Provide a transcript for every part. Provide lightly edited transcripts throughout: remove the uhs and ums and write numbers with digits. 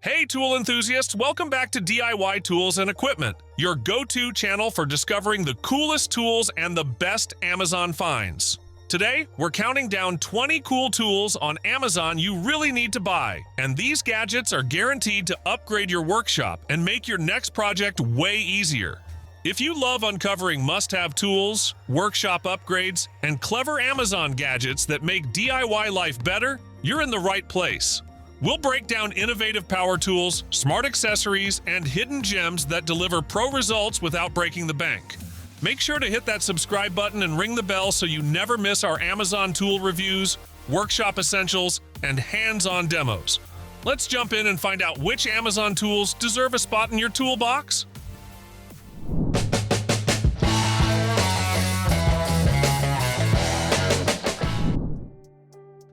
Hey tool enthusiasts, welcome back to DIY Tools and Equipment, your go-to channel for discovering the coolest tools and the best Amazon finds. Today, we're counting down 20 cool tools on Amazon you really need to buy, and these gadgets are guaranteed to upgrade your workshop and make your next project way easier. If you love uncovering must-have tools, workshop upgrades, and clever Amazon gadgets that make DIY life better, you're in the right place. We'll break down innovative power tools, smart accessories, and hidden gems that deliver pro results without breaking the bank. Make sure to hit that subscribe button and ring the bell so you never miss our Amazon tool reviews, workshop essentials, and hands-on demos. Let's jump in and find out which Amazon tools deserve a spot in your toolbox.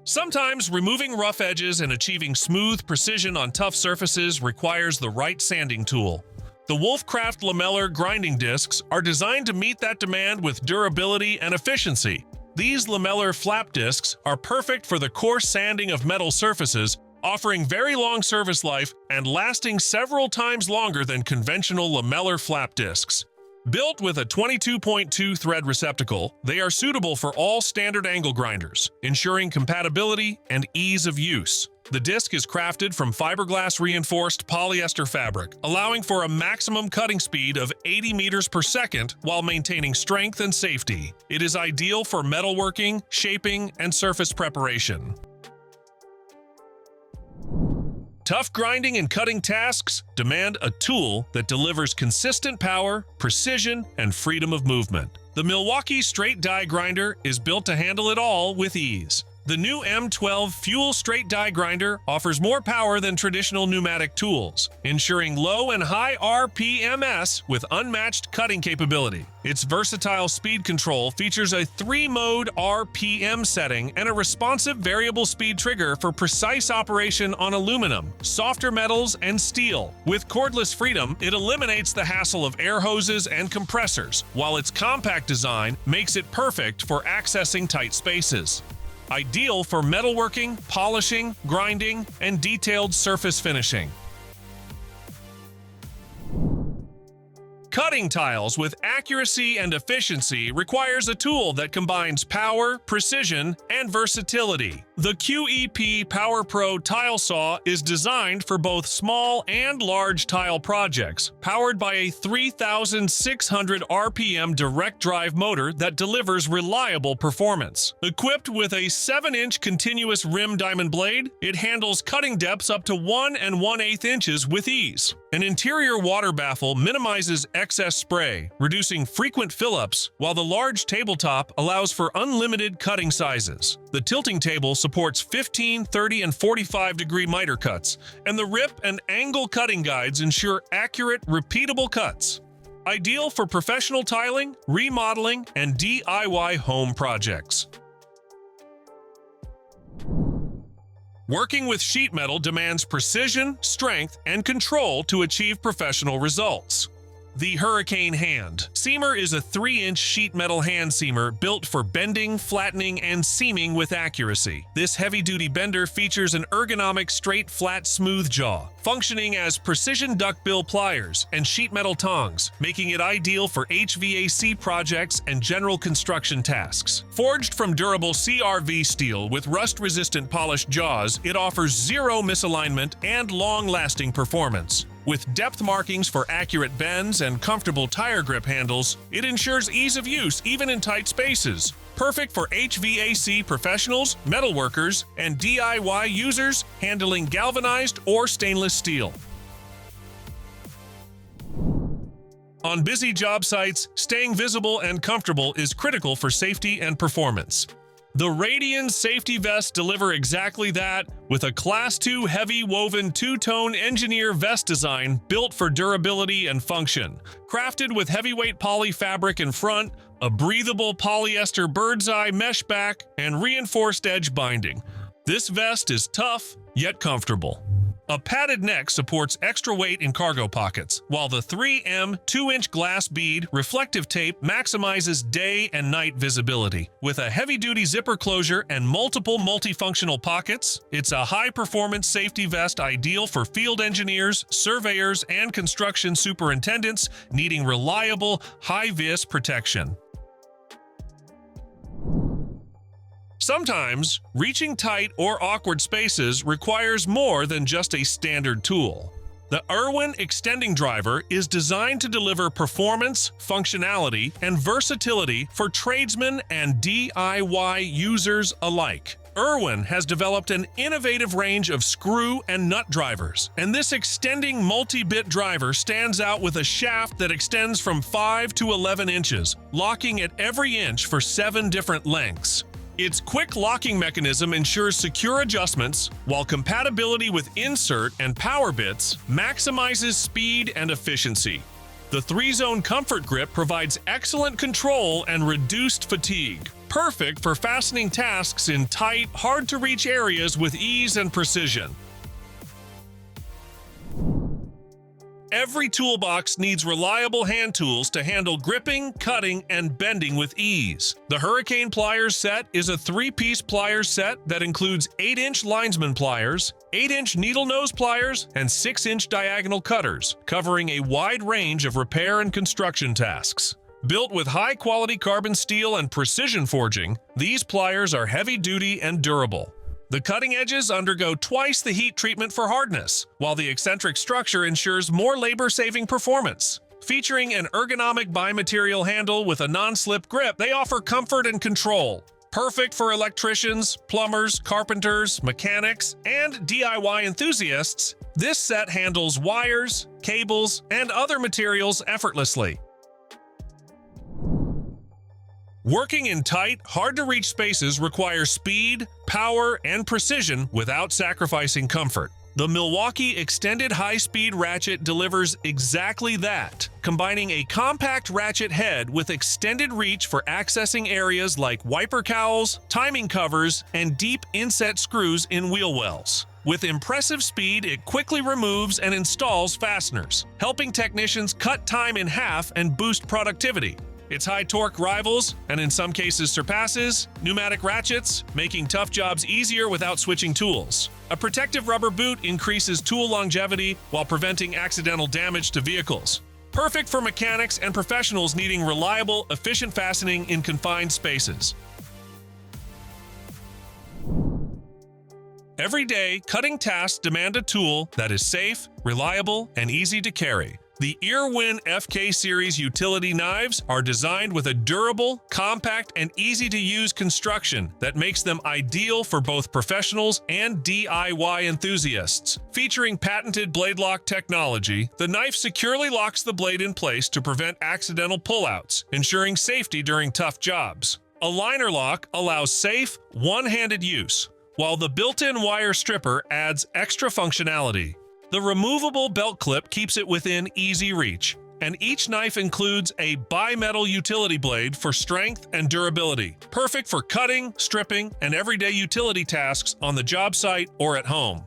Sometimes removing rough edges and achieving smooth precision on tough surfaces requires the right sanding tool. The Wolfcraft Lamellar grinding discs are designed to meet that demand with durability and efficiency. These lamellar flap discs are perfect for the coarse sanding of metal surfaces, offering very long service life and lasting several times longer than conventional lamellar flap discs. Built with a 22.2 thread receptacle, they are suitable for all standard angle grinders, ensuring compatibility and ease of use. The disc is crafted from fiberglass reinforced polyester fabric, allowing for a maximum cutting speed of 80 meters per second while maintaining strength and safety. It is ideal for metalworking, shaping, and surface preparation. Tough grinding and cutting tasks demand a tool that delivers consistent power, precision, and freedom of movement. The Milwaukee straight die grinder is built to handle it all with ease. The new M12 fuel straight die grinder offers more power than traditional pneumatic tools, ensuring low and high RPMs with unmatched cutting capability. Its versatile speed control features a 3-mode RPM setting and a responsive variable speed trigger for precise operation on aluminum, softer metals, and steel. With cordless freedom, it eliminates the hassle of air hoses and compressors, while its compact design makes it perfect for accessing tight spaces. Ideal for metalworking, polishing, grinding, and detailed surface finishing. Cutting tiles with accuracy and efficiency requires a tool that combines power, precision, and versatility. The QEP Power Pro Tile Saw is designed for both small and large tile projects, powered by a 3,600 RPM direct drive motor that delivers reliable performance. Equipped with a 7-inch continuous rim diamond blade, it handles cutting depths up to 1 1/8 inches with ease. An interior water baffle minimizes excess spray, reducing frequent fill-ups, while the large tabletop allows for unlimited cutting sizes. The tilting table supports 15, 30, and 45-degree miter cuts, and the rip and angle cutting guides ensure accurate, repeatable cuts. Ideal for professional tiling, remodeling, and DIY home projects. Working with sheet metal demands precision, strength, and control to achieve professional results. The Hurricane Hand Seamer is a 3-inch sheet metal hand seamer built for bending, flattening, and seaming with accuracy. This heavy-duty bender features an ergonomic straight, flat, smooth jaw, functioning as precision duckbill pliers and sheet metal tongs, making it ideal for HVAC projects and general construction tasks. Forged from durable CRV steel with rust-resistant polished jaws, it offers zero misalignment and long-lasting performance. With depth markings for accurate bends and comfortable tire grip handles, it ensures ease of use even in tight spaces. Perfect for HVAC professionals, metalworkers, and DIY users handling galvanized or stainless steel. On busy job sites, staying visible and comfortable is critical for safety and performance. The Radians safety vests deliver exactly that, with a Class 2 heavy woven two-tone engineer vest design built for durability and function. Crafted with heavyweight poly fabric in front, a breathable polyester bird's eye mesh back, and reinforced edge binding. This vest is tough, yet comfortable. A padded neck supports extra weight in cargo pockets, while the 3M 2-inch glass bead reflective tape maximizes day and night visibility. With a heavy-duty zipper closure and multiple multifunctional pockets, it's a high-performance safety vest ideal for field engineers, surveyors, and construction superintendents needing reliable, high-vis protection. Sometimes, reaching tight or awkward spaces requires more than just a standard tool. The IRWIN extending driver is designed to deliver performance, functionality, and versatility for tradesmen and DIY users alike. IRWIN has developed an innovative range of screw and nut drivers, and this extending multi-bit driver stands out with a shaft that extends from 5 to 11 inches, locking at every inch for 7 different lengths. Its quick locking mechanism ensures secure adjustments, while compatibility with insert and power bits maximizes speed and efficiency. The 3-zone comfort grip provides excellent control and reduced fatigue, perfect for fastening tasks in tight, hard-to-reach areas with ease and precision. Every toolbox needs reliable hand tools to handle gripping, cutting, and bending with ease. The Hurricane Pliers Set is a 3-piece pliers set that includes 8-inch linesman pliers, 8-inch needle nose pliers, and 6-inch diagonal cutters, covering a wide range of repair and construction tasks. Built with high-quality carbon steel and precision forging, these pliers are heavy-duty and durable. The cutting edges undergo twice the heat treatment for hardness, while the eccentric structure ensures more labor-saving performance. Featuring an ergonomic bi-material handle with a non-slip grip, they offer comfort and control. Perfect for electricians, plumbers, carpenters, mechanics, and DIY enthusiasts, this set handles wires, cables, and other materials effortlessly. Working in tight, hard-to-reach spaces requires speed, power, and precision without sacrificing comfort. The Milwaukee Extended High-Speed Ratchet delivers exactly that, combining a compact ratchet head with extended reach for accessing areas like wiper cowls, timing covers, and deep inset screws in wheel wells. With impressive speed, it quickly removes and installs fasteners, helping technicians cut time in half and boost productivity. Its high torque rivals, and in some cases surpasses, pneumatic ratchets, making tough jobs easier without switching tools. A protective rubber boot increases tool longevity while preventing accidental damage to vehicles. Perfect for mechanics and professionals needing reliable, efficient fastening in confined spaces. Every day, cutting tasks demand a tool that is safe, reliable, and easy to carry. The IRWIN FK Series utility knives are designed with a durable, compact, and easy-to-use construction that makes them ideal for both professionals and DIY enthusiasts. Featuring patented blade lock technology, the knife securely locks the blade in place to prevent accidental pullouts, ensuring safety during tough jobs. A liner lock allows safe, one-handed use, while the built-in wire stripper adds extra functionality. The removable belt clip keeps it within easy reach, and each knife includes a bi-metal utility blade for strength and durability, perfect for cutting, stripping, and everyday utility tasks on the job site or at home.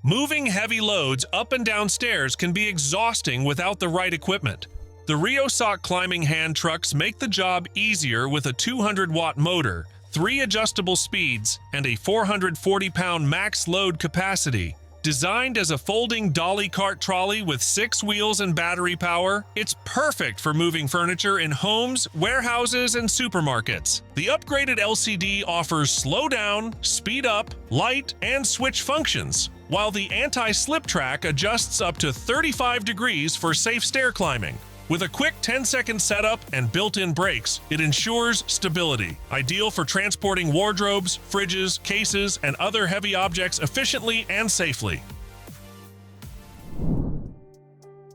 Moving heavy loads up and down stairs can be exhausting without the right equipment. The Riosoc climbing hand trucks make the job easier with a 200-watt motor, 3 adjustable speeds, and a 440-pound max load capacity. Designed as a folding dolly cart trolley with 6 wheels and battery power, it's perfect for moving furniture in homes, warehouses, and supermarkets. The upgraded LCD offers slow down, speed up, light, and switch functions, while the anti-slip track adjusts up to 35 degrees for safe stair climbing. With a quick 10-second setup and built-in brakes, it ensures stability, ideal for transporting wardrobes, fridges, cases, and other heavy objects efficiently and safely.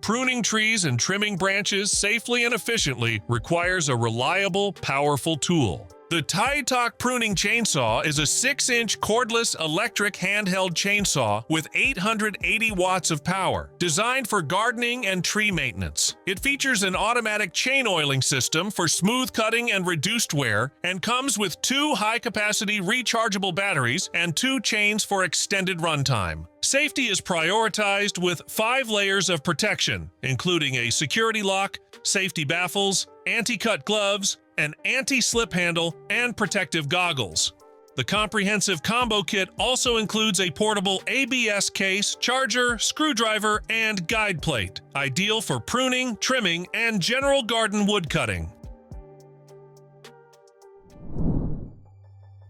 Pruning trees and trimming branches safely and efficiently requires a reliable, powerful tool. The Tietoc pruning chainsaw is a 6-inch cordless electric handheld chainsaw with 880 watts of power, designed for gardening and tree maintenance. It features an automatic chain oiling system for smooth cutting and reduced wear, and comes with 2 high-capacity rechargeable batteries and 2 chains for extended runtime. Safety is prioritized with 5 layers of protection, including a security lock, safety baffles, anti-cut gloves, an anti-slip handle, and protective goggles. The comprehensive combo kit also includes a portable ABS case, charger, screwdriver, and guide plate, ideal for pruning, trimming, and general garden wood cutting.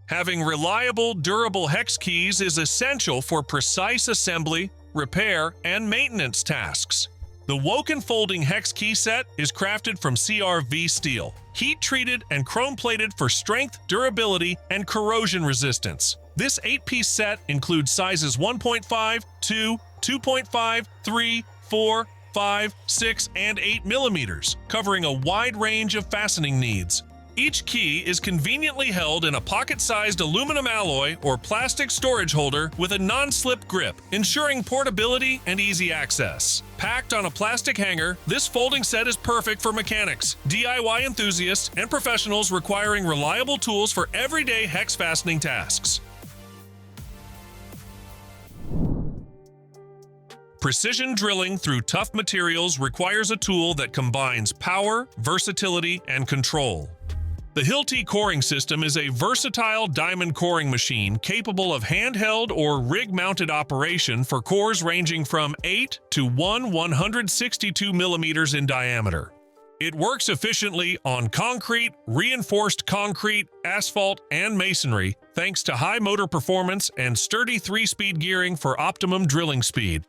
Having reliable, durable hex keys is essential for precise assembly, repair, and maintenance tasks. The WOKIN folding hex key set is crafted from CRV steel, heat-treated and chrome-plated for strength, durability, and corrosion resistance. This 8-piece set includes sizes 1.5, 2, 2.5, 3, 4, 5, 6, and 8 millimeters, covering a wide range of fastening needs. Each key is conveniently held in a pocket-sized aluminum alloy or plastic storage holder with a non-slip grip, ensuring portability and easy access. Packed on a plastic hanger, this folding set is perfect for mechanics, DIY enthusiasts, and professionals requiring reliable tools for everyday hex fastening tasks. Precision drilling through tough materials requires a tool that combines power, versatility, and control. The Hilti coring system is a versatile diamond coring machine capable of handheld or rig-mounted operation for cores ranging from 8 to 162 millimeters in diameter. It works efficiently on concrete, reinforced concrete, asphalt, and masonry thanks to high motor performance and sturdy 3-speed gearing for optimum drilling speed.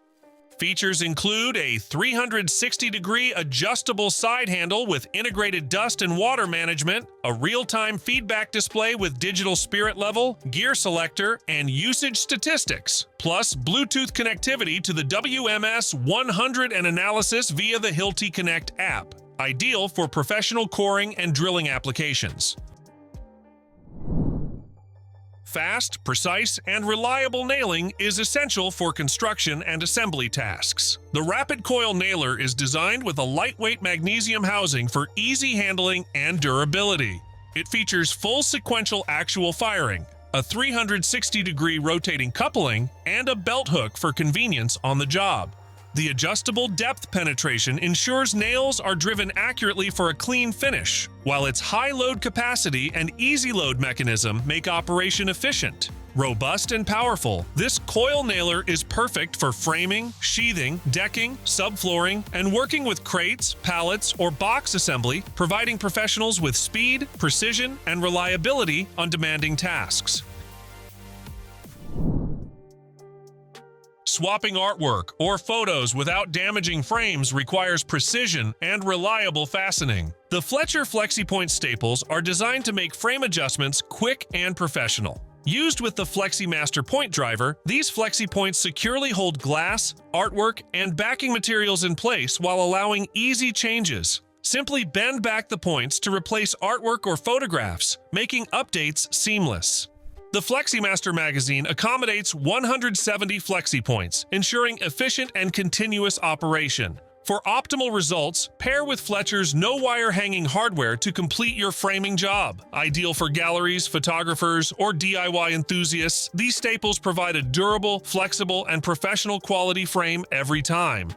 Features include a 360-degree adjustable side handle with integrated dust and water management, a real-time feedback display with digital spirit level, gear selector, and usage statistics, plus Bluetooth connectivity to the WMS 100 and analysis via the Hilti Connect app, ideal for professional coring and drilling applications. Fast, precise, and reliable nailing is essential for construction and assembly tasks. The Rapid Coil Nailer is designed with a lightweight magnesium housing for easy handling and durability. It features full sequential actual firing, a 360-degree rotating coupling, and a belt hook for convenience on the job. The adjustable depth penetration ensures nails are driven accurately for a clean finish, while its high load capacity and easy load mechanism make operation efficient. Robust and powerful, this coil nailer is perfect for framing, sheathing, decking, subflooring, and working with crates, pallets, or box assembly, providing professionals with speed, precision, and reliability on demanding tasks. Swapping artwork or photos without damaging frames requires precision and reliable fastening. The Fletcher Flexi-Points-Staples are designed to make frame adjustments quick and professional. Used with the FlexiMaster point driver, these Flexi points securely hold glass, artwork, and backing materials in place while allowing easy changes. Simply bend back the points to replace artwork or photographs, making updates seamless. The FlexiMaster magazine accommodates 170 Flexi points, ensuring efficient and continuous operation. For optimal results, pair with Fletcher's no-wire hanging hardware to complete your framing job. Ideal for galleries, photographers, or DIY enthusiasts, these staples provide a durable, flexible, and professional quality frame every time.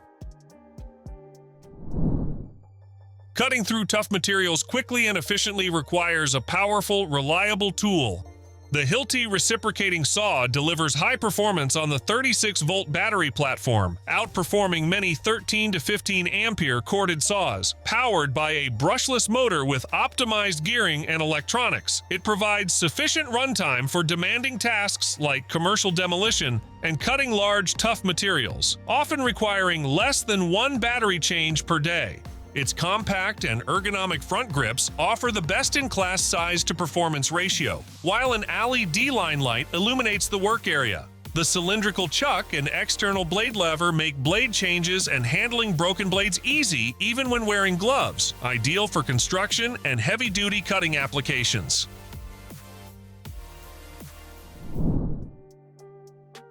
Cutting through tough materials quickly and efficiently requires a powerful, reliable tool. The Hilti Reciprocating Saw delivers high performance on the 36-volt battery platform, outperforming many 13 to 15 ampere corded saws. Powered by a brushless motor with optimized gearing and electronics, it provides sufficient runtime for demanding tasks like commercial demolition and cutting large, tough materials, often requiring less than 1 battery change per day. Its compact and ergonomic front grips offer the best-in-class size-to-performance ratio, while an alley D-line light illuminates the work area. The cylindrical chuck and external blade lever make blade changes and handling broken blades easy even when wearing gloves, ideal for construction and heavy-duty cutting applications.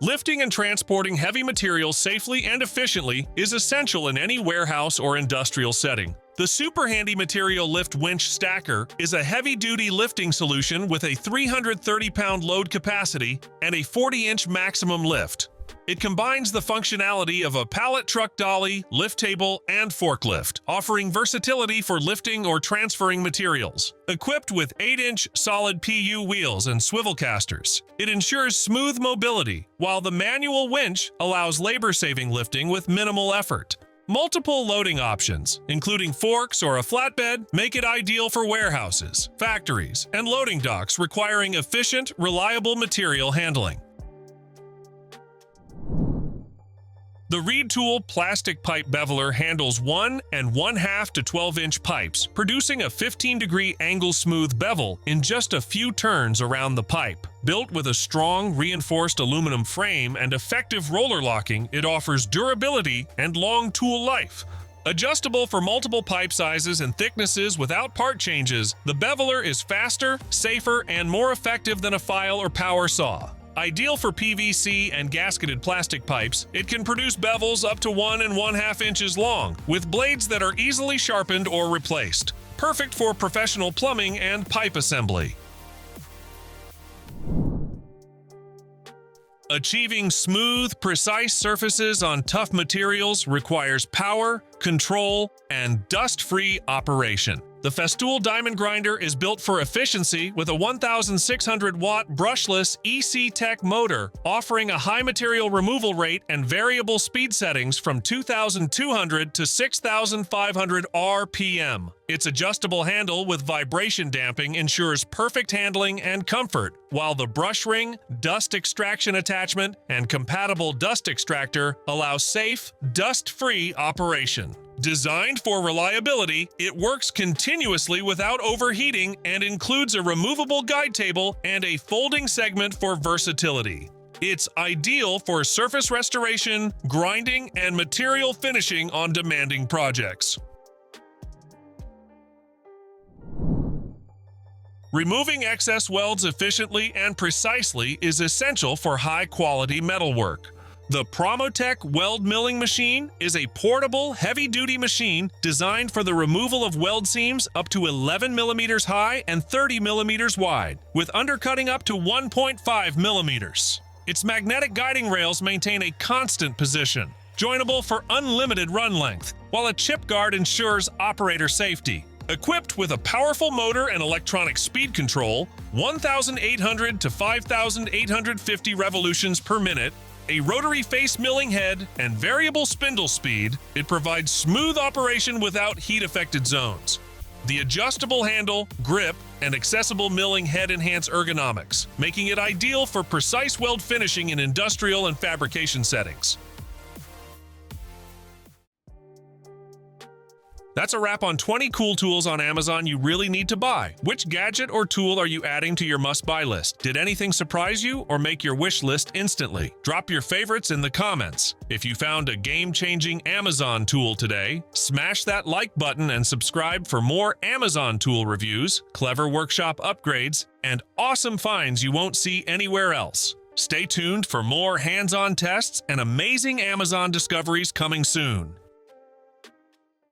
Lifting and transporting heavy materials safely and efficiently is essential in any warehouse or industrial setting. The SuperHandy Material Lift Winch Stacker is a heavy-duty lifting solution with a 330-pound load capacity and a 40-inch maximum lift. It combines the functionality of a pallet truck dolly, lift table, and forklift, offering versatility for lifting or transferring materials. Equipped with 8-inch solid PU wheels and swivel casters, it ensures smooth mobility, while the manual winch allows labor-saving lifting with minimal effort. Multiple loading options, including forks or a flatbed, make it ideal for warehouses, factories, and loading docks requiring efficient, reliable material handling. The Reed Tool Plastic Pipe Beveler handles 1 1/2 to 12-inch pipes, producing a 15-degree angle smooth bevel in just a few turns around the pipe. Built with a strong, reinforced aluminum frame and effective roller locking, it offers durability and long tool life. Adjustable for multiple pipe sizes and thicknesses without part changes, the Beveler is faster, safer, and more effective than a file or power saw. Ideal for PVC and gasketed plastic pipes, it can produce bevels up to 1 1/2 inches long, with blades that are easily sharpened or replaced. Perfect for professional plumbing and pipe assembly. Achieving smooth, precise surfaces on tough materials requires power, control, and dust-free operation. The Festool Diamond Grinder is built for efficiency with a 1,600-watt brushless EC-Tech motor, offering a high material removal rate and variable speed settings from 2,200 to 6,500 RPM. Its adjustable handle with vibration damping ensures perfect handling and comfort, while the brush ring, dust extraction attachment, and compatible dust extractor allow safe, dust-free operation. Designed for reliability, it works continuously without overheating and includes a removable guide table and a folding segment for versatility. It's ideal for surface restoration, grinding, and material finishing on demanding projects. Removing excess welds efficiently and precisely is essential for high-quality metalwork. The PROMOTECH weld milling machine is a portable, heavy-duty machine designed for the removal of weld seams up to 11 millimeters high and 30 millimeters wide, with undercutting up to 1.5 millimeters. Its magnetic guiding rails maintain a constant position, joinable for unlimited run length, while a chip guard ensures operator safety. Equipped with a powerful motor and electronic speed control, 1,800 to 5,850 revolutions per minute, a rotary face milling head, and variable spindle speed, it provides smooth operation without heat-affected zones. The adjustable handle, grip, and accessible milling head enhance ergonomics, making it ideal for precise weld finishing in industrial and fabrication settings. That's a wrap on 20 cool tools on Amazon you really need to buy. Which gadget or tool are you adding to your must-buy list? Did anything surprise you or make your wish list instantly? Drop your favorites in the comments. If you found a game-changing Amazon tool today, smash that like button and subscribe for more Amazon tool reviews, clever workshop upgrades, and awesome finds you won't see anywhere else. Stay tuned for more hands-on tests and amazing Amazon discoveries coming soon.